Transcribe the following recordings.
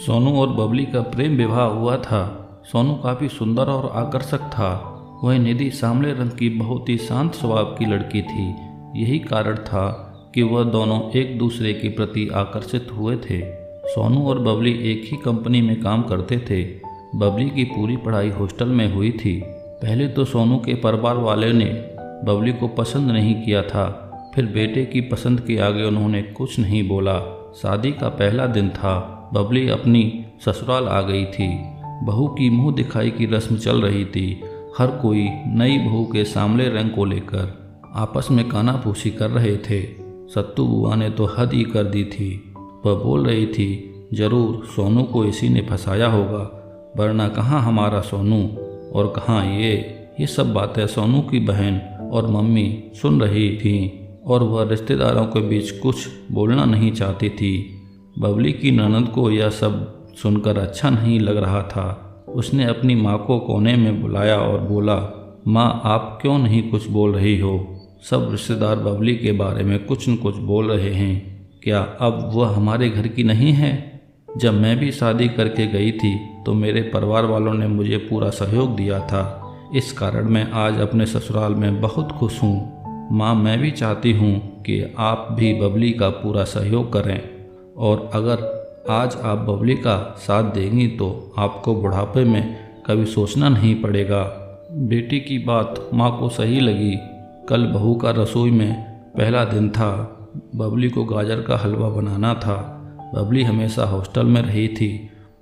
सोनू और बबली का प्रेम विवाह हुआ था। सोनू काफ़ी सुंदर और आकर्षक था। वह निधि सांवले रंग की बहुत ही शांत स्वभाव की लड़की थी। यही कारण था कि वह दोनों एक दूसरे के प्रति आकर्षित हुए थे। सोनू और बबली एक ही कंपनी में काम करते थे। बबली की पूरी पढ़ाई हॉस्टल में हुई थी। पहले तो सोनू के परिवार वाले ने बबली को पसंद नहीं किया था, फिर बेटे की पसंद के आगे उन्होंने कुछ नहीं बोला। शादी का पहला दिन था। बबली अपनी ससुराल आ गई थी। बहू की मुंह दिखाई की रस्म चल रही थी। हर कोई नई बहू के सांवले रंग को लेकर आपस में कानाफूसी कर रहे थे। सत्तू बुआ ने तो हद ही कर दी थी। वह बोल रही थी, जरूर सोनू को इसी ने फंसाया होगा, वरना कहाँ हमारा सोनू और कहाँ ये सब बातें सोनू की बहन और मम्मी सुन रही थीं और वह रिश्तेदारों के बीच कुछ बोलना नहीं चाहती थी। बबली की ननद को यह सब सुनकर अच्छा नहीं लग रहा था। उसने अपनी माँ को कोने में बुलाया और बोला, माँ आप क्यों नहीं कुछ बोल रही हो? सब रिश्तेदार बबली के बारे में कुछ न कुछ बोल रहे हैं। क्या अब वह हमारे घर की नहीं है? जब मैं भी शादी करके गई थी तो मेरे परिवार वालों ने मुझे पूरा सहयोग दिया था। इस कारण मैं आज अपने ससुराल में बहुत खुश हूँ। माँ मैं भी चाहती हूँ कि आप भी बबली का पूरा सहयोग करें, और अगर आज आप बबली का साथ देंगी तो आपको बुढ़ापे में कभी सोचना नहीं पड़ेगा। बेटी की बात माँ को सही लगी। कल बहू का रसोई में पहला दिन था। बबली को गाजर का हलवा बनाना था। बबली हमेशा हॉस्टल में रही थी।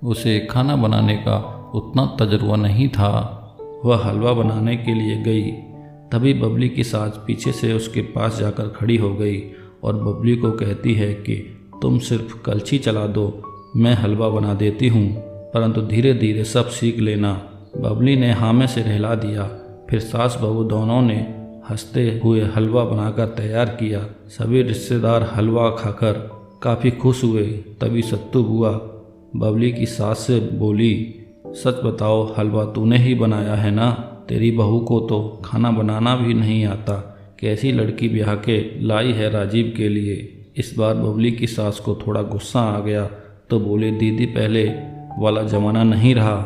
उसे खाना बनाने का उतना तजुर्बा नहीं था। वह हलवा बनाने के लिए गई। तभी बबली की सास पीछे से उसके पास जाकर खड़ी हो गई और बबली को कहती है कि तुम सिर्फ कलछी चला दो, मैं हलवा बना देती हूँ, परंतु धीरे धीरे सब सीख लेना। बबली ने हाँ में से हिला दिया। फिर सास बहू दोनों ने हंसते हुए हलवा बनाकर तैयार किया। सभी रिश्तेदार हलवा खाकर काफ़ी खुश हुए। तभी सत्तू बुआ बबली की सास से बोली, सच बताओ हलवा तूने ही बनाया है ना? तेरी बहू को तो खाना बनाना भी नहीं आता। कैसी लड़की ब्याह के लाई है राजीव के लिए? इस बार बबली की सास को थोड़ा गुस्सा आ गया तो बोले, दीदी पहले वाला ज़माना नहीं रहा।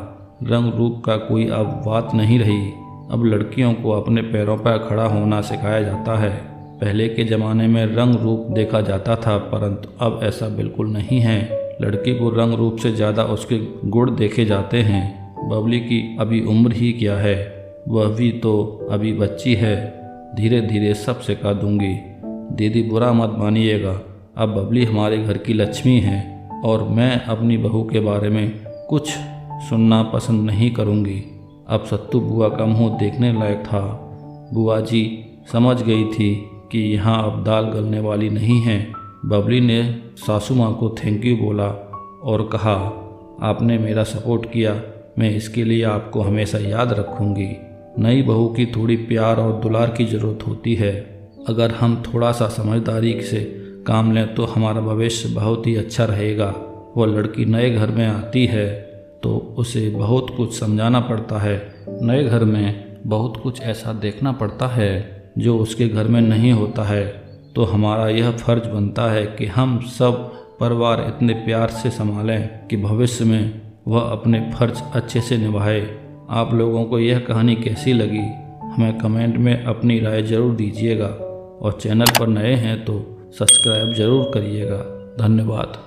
रंग रूप का कोई अब बात नहीं रही। अब लड़कियों को अपने पैरों पर खड़ा होना सिखाया जाता है। पहले के ज़माने में रंग रूप देखा जाता था, परंतु अब ऐसा बिल्कुल नहीं है। लड़की को रंग रूप से ज़्यादा उसके गुण देखे जाते हैं। बबली की अभी उम्र ही क्या है, वह भी तो अभी बच्ची है। धीरे धीरे सब सिखा दूंगी। दीदी बुरा मत मानिएगा, अब बबली हमारे घर की लक्ष्मी है और मैं अपनी बहू के बारे में कुछ सुनना पसंद नहीं करूंगी। अब सत्तू बुआ का मुंह देखने लायक था। बुआ जी समझ गई थी कि यहाँ अब दाल गलने वाली नहीं है। बबली ने सासू माँ को थैंक यू बोला और कहा, आपने मेरा सपोर्ट किया, मैं इसके लिए आपको हमेशा याद रखूँगी। नई बहू की थोड़ी प्यार और दुलार की ज़रूरत होती है। अगर हम थोड़ा सा समझदारी से काम लें तो हमारा भविष्य बहुत ही अच्छा रहेगा। वह लड़की नए घर में आती है तो उसे बहुत कुछ समझाना पड़ता है। नए घर में बहुत कुछ ऐसा देखना पड़ता है जो उसके घर में नहीं होता है। तो हमारा यह फर्ज बनता है कि हम सब परिवार इतने प्यार से संभालें कि भविष्य में वह अपने फर्ज अच्छे से निभाए। आप लोगों को यह कहानी कैसी लगी हमें कमेंट में अपनी राय ज़रूर दीजिएगा, और चैनल पर नए हैं तो सब्सक्राइब ज़रूर करिएगा। धन्यवाद।